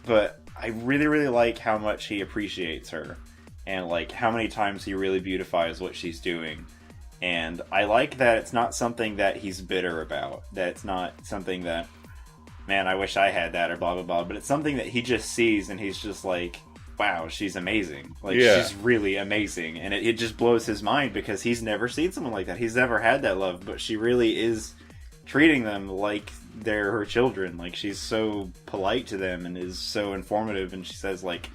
But I really, really like how much he appreciates her. And like how many times he really beautifies what she's doing. And I like that it's not something that he's bitter about. That it's not something that, man, I wish I had that or blah, blah, blah. But it's something that he just sees and he's just like, wow, she's amazing. Like, she's really amazing. And it just blows his mind because he's never seen someone like that. He's never had that love. But she really is treating them like they're her children. Like, she's so polite to them and is so informative. And she says, like,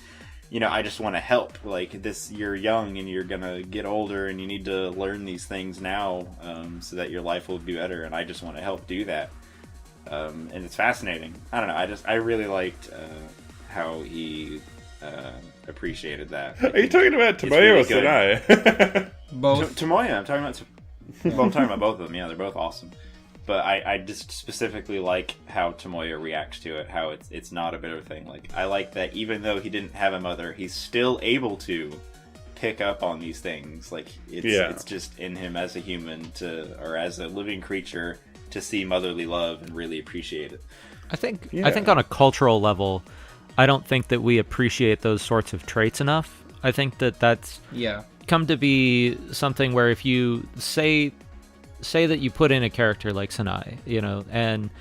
I just want to help. Like, you're young and you're gonna get older and you need to learn these things now so that your life will be better. And I just want to help do that. And it's fascinating. I don't know. I really liked how he appreciated that. Are you talking about Tomoya or Sanae? Both. Tomoya. I'm talking about both of them. Yeah, they're both awesome. But I just specifically like how Tomoya reacts to it, how it's not a bitter thing. Like, I like that even though he didn't have a mother, he's still able to pick up on these things. Like, it's just in him as a human or as a living creature to see motherly love and really appreciate it. I think on a cultural level, I don't think that we appreciate those sorts of traits enough. I think that's come to be something where if you say that you put in a character like Sanae, and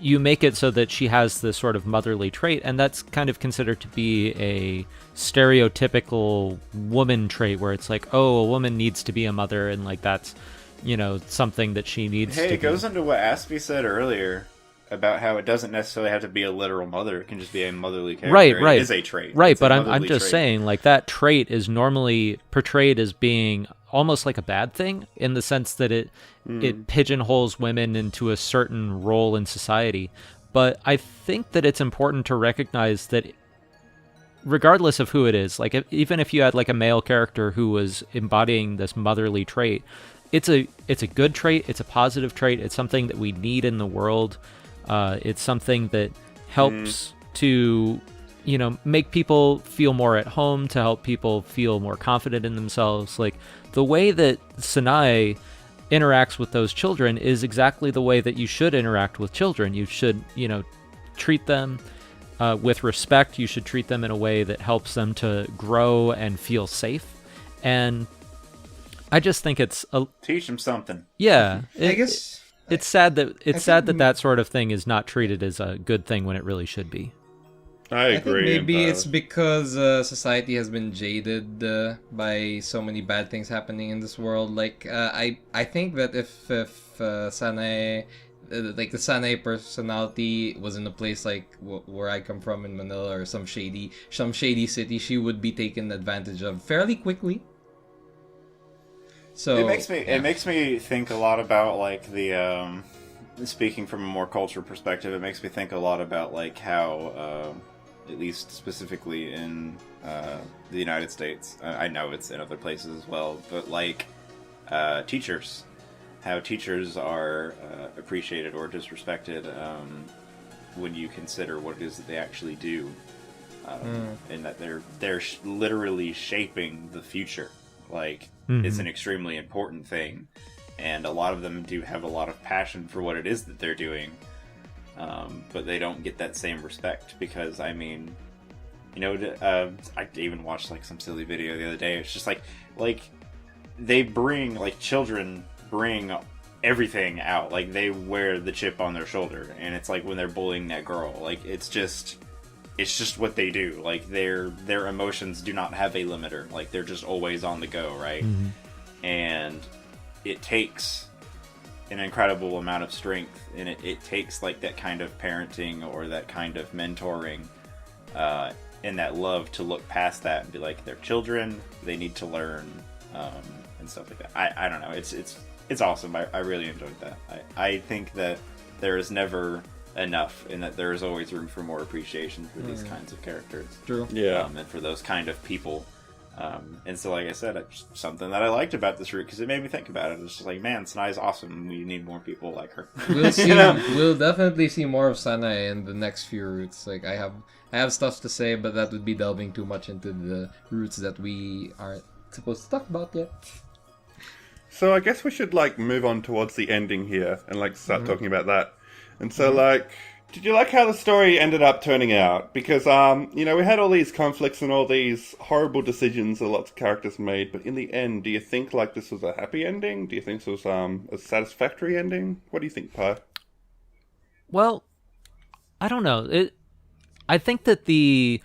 you make it so that she has this sort of motherly trait, and that's kind of considered to be a stereotypical woman trait where it's like, oh, a woman needs to be a mother, and like that's, something that she needs to it goes into what Aspie said earlier about how it doesn't necessarily have to be a literal mother. It can just be a motherly character. Right. It is a trait. Right, it's but I'm just saying, like, that trait is normally portrayed as being almost like a bad thing in the sense that it pigeonholes women into a certain role in society. But I think that it's important to recognize that regardless of who it is, like even if you had like a male character who was embodying this motherly trait, it's a good trait, it's a positive trait, it's something that we need in the world. It's something that helps to, make people feel more at home, to help people feel more confident in themselves. Like, the way that Sanae interacts with those children is exactly the way that you should interact with children. You should, treat them with respect. You should treat them in a way that helps them to grow and feel safe. And I just think teach them something. Yeah. I guess it's sad that that sort of thing is not treated as a good thing when it really should be. I agree. Think maybe it's because society has been jaded by so many bad things happening in this world. Like, I think that if Sanae, like the Sanae personality was in a place like where I come from in Manila or some shady city, she would be taken advantage of fairly quickly. So it makes me think a lot about like the speaking from a more cultural perspective. It makes me think a lot about like how. At least specifically in the United States. I know it's in other places as well, but like teachers. How teachers are appreciated or disrespected when you consider what it is that they actually do. And that they're literally shaping the future. Like, it's an extremely important thing. And a lot of them do have a lot of passion for what it is that they're doing. but they don't get that same respect because, I mean, you know, I even watched like some silly video the other day. It's just like they bring, like, children bring everything out. Like, they wear the chip on their shoulder, and it's like when they're bullying that girl, like, it's just what they do. Like, their emotions do not have a limiter. Like, they're just always on the go, right? And it takes an incredible amount of strength, and it takes like that kind of parenting or that kind of mentoring and that love to look past that and be like, they're children, they need to learn, and stuff like that. I don't know, it's awesome. I really enjoyed that. I think that there is never enough, and that there is always room for more appreciation for these kinds of characters. True. Yeah. And for those kind of people. And so, like I said, it's something that I liked about this route because it made me think about it. It's just like, man, Sanae is awesome. We need more people like her. We'll see. You know? We'll definitely see more of Sanae in the next few routes. Like, I have stuff to say, but that would be delving too much into the routes that we aren't supposed to talk about yet. So I guess we should like move on towards the ending here and like start talking about that. And so like, did you like how the story ended up turning out? Because you know, we had all these conflicts and all these horrible decisions that lots of characters made, but in the end, do you think like this was a happy ending? Do you think this was a satisfactory ending? What do you think, Pi? Well, I don't know. I think that the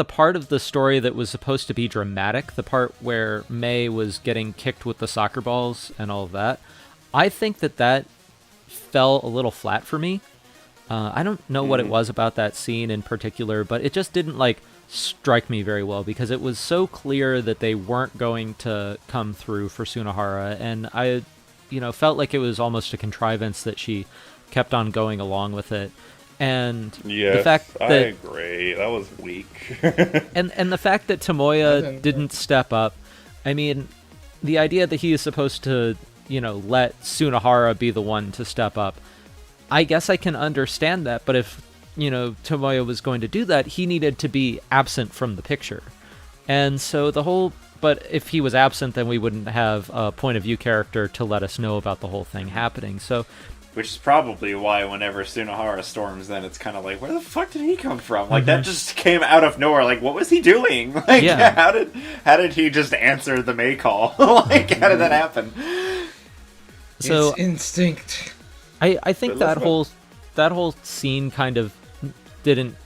part of the story that was supposed to be dramatic, the part where May was getting kicked with the soccer balls and all of that, I think that fell a little flat for me. I don't know what it was about that scene in particular, but it just didn't like strike me very well because it was so clear that they weren't going to come through for Sunohara, and I, felt like it was almost a contrivance that she kept on going along with it. And the fact that I agree, that was weak. and the fact that Tomoya didn't step up, I mean, the idea that he is supposed to, let Sunohara be the one to step up, I guess I can understand that, but if, Tomoya was going to do that, he needed to be absent from the picture. And so but if he was absent, then we wouldn't have a point of view character to let us know about the whole thing happening. So, which is probably why whenever Sunohara storms, then it's kind of like, where the fuck did he come from? Like, that just came out of nowhere. Like, what was he doing? Like, how did he just answer the May call? Like, how did that happen? So, it's instinct. I think that whole scene kind of didn't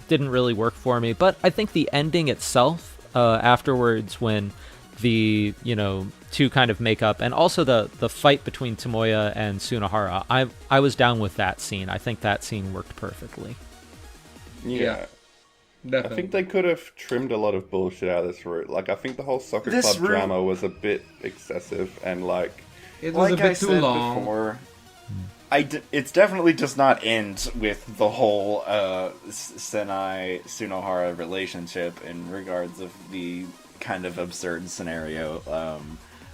really work for me, but I think the ending itself, afterwards when the two kind of make up, and also the fight between Tomoya and Sunohara, I was down with that scene. I think that scene worked perfectly. Yeah. Definitely. I think they could have trimmed a lot of bullshit out of this route. Like, I think the whole soccer club drama was a bit excessive, and like it was a bit too long. Before, it definitely does not end with the whole Sanae Sunohara relationship in regards of the kind of absurd scenario.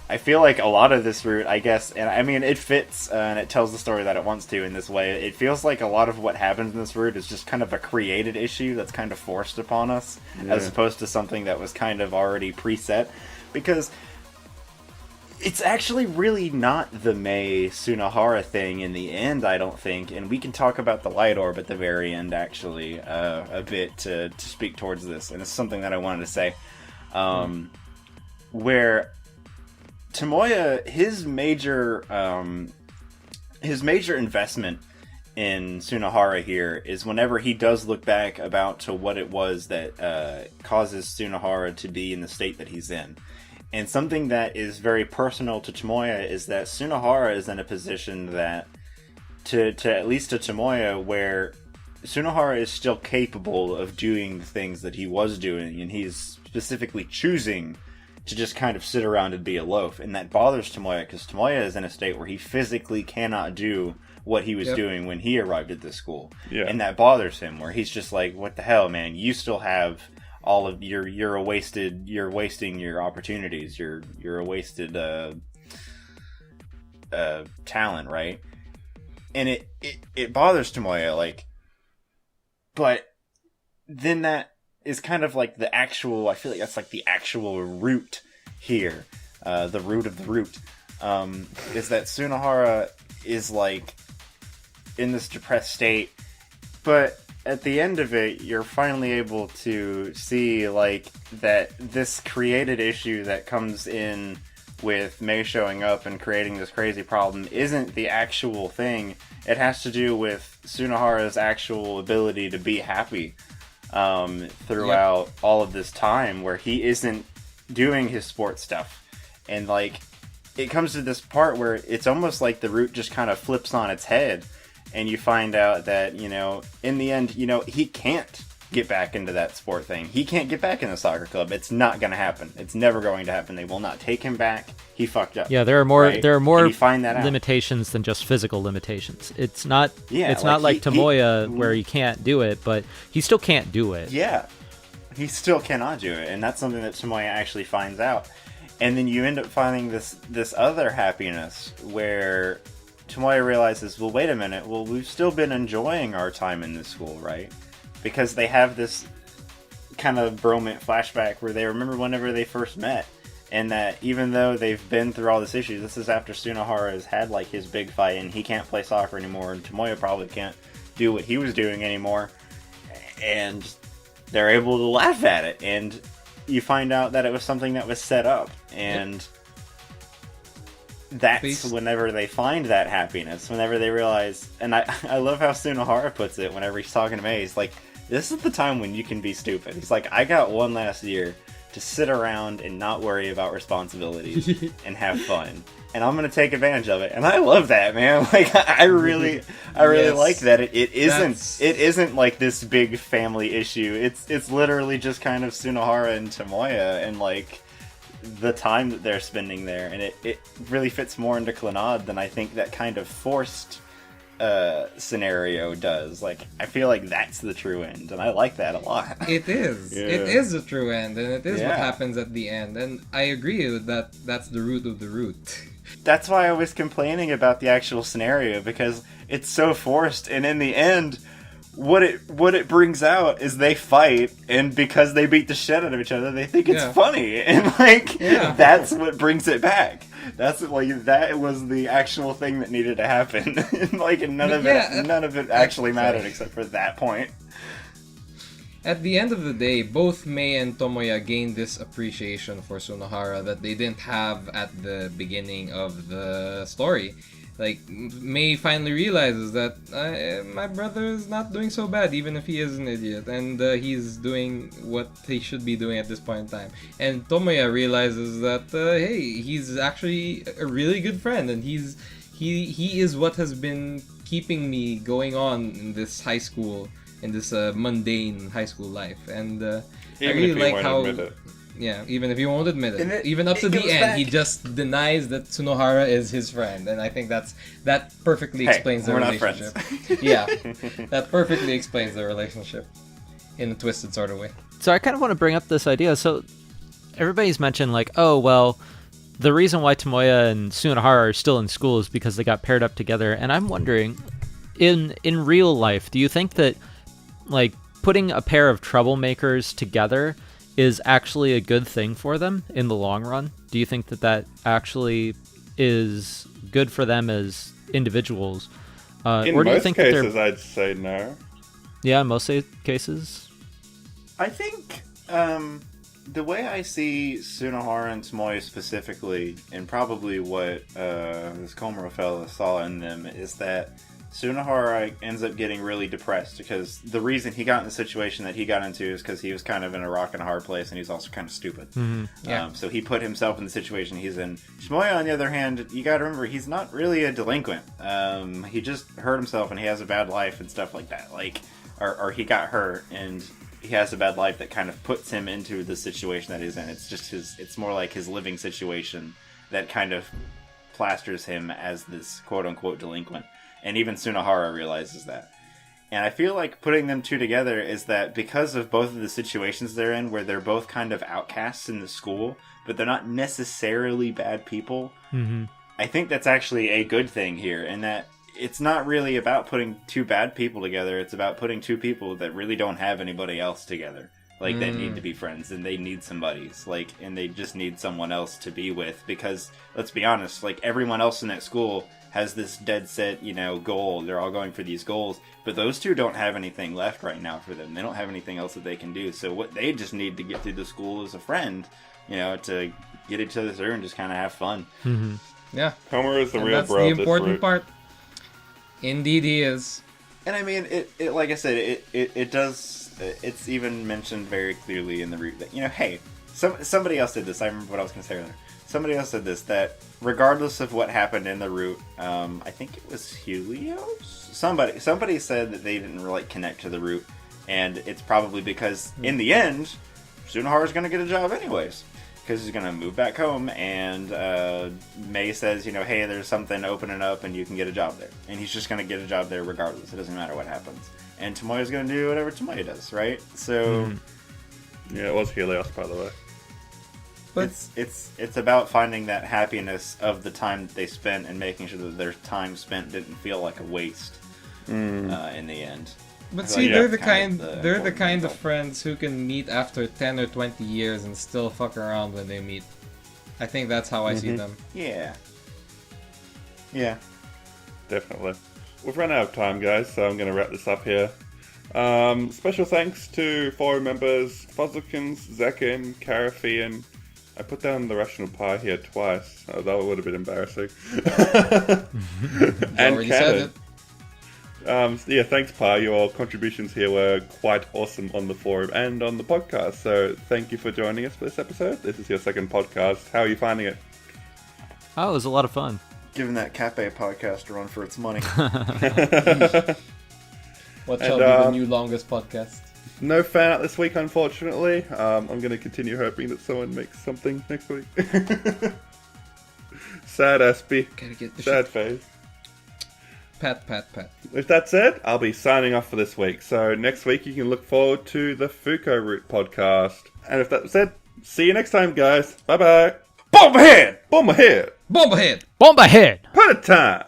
I feel like a lot of this route, I guess, and I mean, it fits and it tells the story that it wants to in this way. It feels like a lot of what happens in this route is just kind of a created issue that's kind of forced upon us, as opposed to something that was kind of already preset. Because it's actually really not the May Sunohara thing in the end, I don't think. And we can talk about the light orb at the very end, actually, a bit to speak towards this. And it's something that I wanted to say. Where Tomoya, his major investment in Sunohara here is whenever he does look back about to what it was that causes Sunohara to be in the state that he's in. And something that is very personal to Tomoya is that Sunohara is in a position that, to at least to Tomoya, where Sunohara is still capable of doing the things that he was doing, and he's specifically choosing to just kind of sit around and be a loaf. And that bothers Tomoya, because Tomoya is in a state where he physically cannot do what he was doing when he arrived at this school. Yeah. And that bothers him, where he's just like, what the hell, man? You still have all of you're wasting your opportunities. You're a wasted talent, right? And it bothers Tomoya, like, but then that is kind of like the actual, I feel like that's like the actual root here, the root of the root, is that Sunohara is like, in this depressed state. But at the end of it, you're finally able to see, like, that this created issue that comes in with Mei showing up and creating this crazy problem isn't the actual thing. It has to do with Sunohara's actual ability to be happy throughout all of this time where he isn't doing his sports stuff. And, like, it comes to this part where it's almost like the root just kind of flips on its head. And you find out that, you know, in the end, you know, he can't get back into that sport thing. He can't get back in the soccer club. It's not going to happen. It's never going to happen. They will not take him back. He fucked up. Yeah, there are more. Right? There are more And you find that out. limitations than just physical limitations. It's not. Yeah, it's not like he- Tomoya where he can't do it, but he still can't do it. Yeah, he still cannot do it, and that's something that Tomoya actually finds out. And then you end up finding this other happiness where Tomoya realizes, well, wait a minute, well, we've still been enjoying our time in this school, right? Because they have this kind of bromance flashback where they remember whenever they first met, and that even though they've been through all this issue, this is after Sunohara has had, like, his big fight, and he can't play soccer anymore, and Tomoya probably can't do what he was doing anymore, and they're able to laugh at it, and you find out that it was something that was set up, and that's whenever they find that happiness, whenever they realize, and I love how Sunohara puts it whenever he's talking to Mei, he's like, this is the time when you can be stupid. He's like, I got one last year to sit around and not worry about responsibilities and have fun. And I'm going to take advantage of it. And I love that, man. Like, I really Yes. like that. It isn't like this big family issue. It's literally just kind of Sunohara and Tomoya and, like, the time that they're spending there. And it really fits more into CLANNAD than I think that kind of forced scenario does. Like, I feel like that's the true end, and I like that a lot. It is. Yeah. It is the true end, and it is what Yeah. happens at the end. And I agree with that. That's the root of the root. That's why I was complaining about the actual scenario, because it's so forced, and in the end, what it brings out is they fight, and because they beat the shit out of each other, they think it's Yeah. funny, and like Yeah. that's what brings it back. That's like that was the actual thing that needed to happen. And none of it actually mattered except for that point. At the end of the day, both Mei and Tomoya gained this appreciation for Sunohara that they didn't have at the beginning of the story. Like, Mei finally realizes that my brother is not doing so bad, even if he is an idiot, and he's doing what he should be doing at this point in time. And Tomoya realizes that, hey, he's actually a really good friend, and he is what has been keeping me going on in this high school, in this mundane high school life. And I Even really if he like won't how... admit it. Yeah, even if he won't admit And it. Even up to it the goes end, back. he just denies that Sunohara is his friend. And I think that perfectly explains the we're not relationship. Yeah, that perfectly explains the relationship in a twisted sort of way. So I kind of want to bring up this idea. So everybody's mentioned, like, oh, well, the reason why Tomoya and Sunohara are still in school is because they got paired up together. And I'm wondering, in real life, do you think that, like, putting a pair of troublemakers together is actually a good thing for them in the long run? Do you think that actually is good for them as individuals? In or do you most think cases, that they're... I'd say no. Yeah, in most cases. I think the way I see Sunohara and Tomoya specifically, and probably what this Komuro fella saw in them, is that Sunohara ends up getting really depressed because the reason he got in the situation that he got into is because he was kind of in a rock and a hard place, and he's also kind of stupid. Yeah. So he put himself in the situation he's in. Tomoya, on the other hand, you got to remember, he's not really a delinquent. He just hurt himself, and he has a bad life and stuff like that. Like, or he got hurt, and he has a bad life that kind of puts him into the situation that he's in. It's just it's more like his living situation that kind of plasters him as this quote-unquote delinquent. And even Sunohara realizes that. And I feel like putting them two together is that because of both of the situations they're in, where they're both kind of outcasts in the school, but they're not necessarily bad people, I think that's actually a good thing here, and that it's not really about putting two bad people together, it's about putting two people that really don't have anybody else together. Like, that need to be friends, and they need some buddies. Like, and they just need someone else to be with, because, let's be honest, like, everyone else in that school has this dead set, goal. They're all going for these goals, but those two don't have anything left right now for them. They don't have anything else that they can do. So what they just need to get through the school as a friend, to get each other through and just kind of have fun. Mm-hmm. Yeah. Homer is the And real that's bro. the of this important route. part. Indeed, he is. And I mean, it like I said, it does. It's even mentioned very clearly in the route that hey, somebody else did this. I remember what I was going to say earlier. Somebody else said this, that regardless of what happened in the route, I think it was Helios. Somebody said that they didn't really connect to the route, and it's probably because in the end, Sunohara's going to get a job anyways. Because he's going to move back home, and May says, hey, there's something opening up, and you can get a job there. And he's just going to get a job there regardless. It doesn't matter what happens. And Tomoya's going to do whatever Tomoya does, right? So... Yeah, it was Helios, by the way. But it's about finding that happiness of the time that they spent and making sure that their time spent didn't feel like a waste in the end. But I see, feel they're like the that's kind of they're the important kind of result. friends who can meet after 10 or 20 years and still fuck around when they meet. I think that's how I see them. Yeah. Yeah. Definitely. We've run out of time, guys, so I'm going to wrap this up here. Special thanks to forum members Fuzzlekins, Zekin, Carafian. I put down the rational pie here twice. Oh, that would have been embarrassing. And Already said Cannon. Yeah, thanks, Pi. Your contributions here were quite awesome on the forum and on the podcast. So thank you for joining us for this episode. This is your second podcast. How are you finding it? Oh, it was a lot of fun. Giving that Cafe podcast a run for its money. What And, shall be the new longest podcast? No fan out this week, unfortunately. I'm going to continue hoping that someone makes something next week. Sad Espy. Gotta get the Sad shit. face. Pat. With that said, I'll be signing off for this week. So next week you can look forward to the Fuko Route podcast. And if that's said, see you next time, guys. Bye bye. Bomb ahead! Bomb ahead. Bomb ahead! Bomb ahead! Put a time.